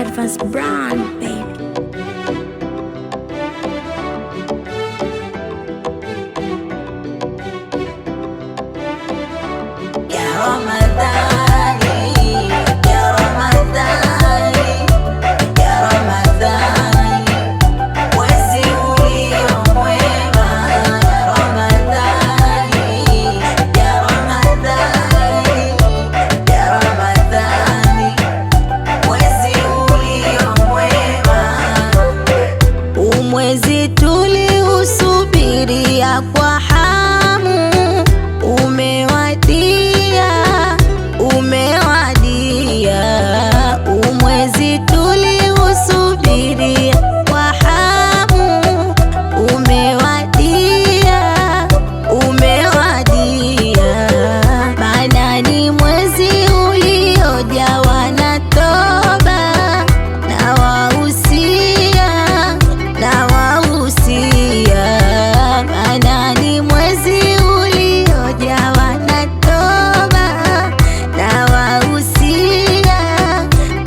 Advance brand, baby. Mwezi tuliusubiria kwa hamu, umewadia, umewadia. Mwezi tuliusubiria kwa hamu, umewadia, umewadia. Maana ni mwezi uliojawa na toba na wahusia na wahusia. Maana ni mwezi uliojawa na toba na wahusia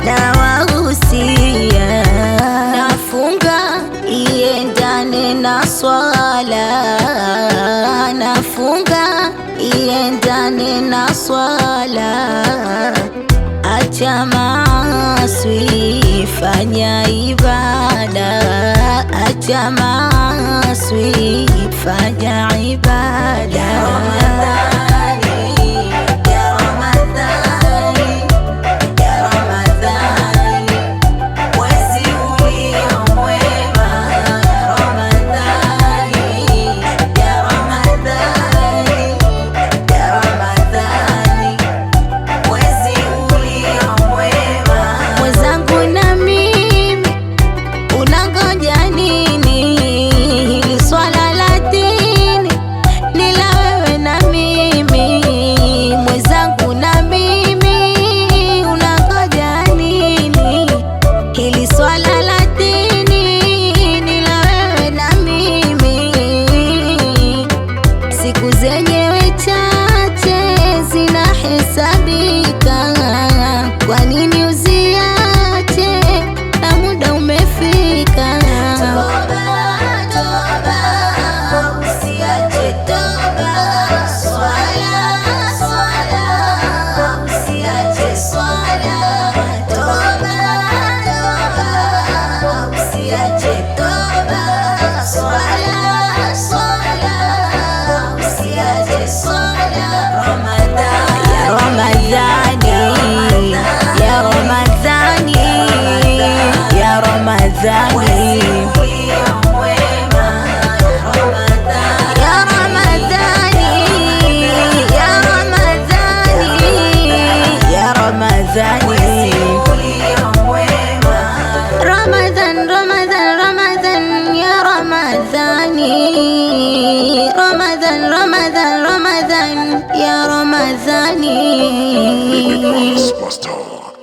na wahusia. Nafunga iendane na swala, nafunga iendane na swala. Acha maaswi, fanya ibada. Acha maaswi, fanya ibada. Siku zenyewe chache zinahesabika, kwa nini uziache na muda umefika? Toba, toba, usiache toba. Swala, swala, usiache swala. Toba, toba, usiache toba. Swala, swala, usiache swala. Ya Ramadhani, ya Ramadhani, ya Ramadhani, ya Ramadhani, ya Ramadhani, ya Ramadhani. Ramadan, Ramadan, Ramadan, ya Ramadhani. Ramadan, Ramadan, Ramadan, ya Ramadhani. Superstar.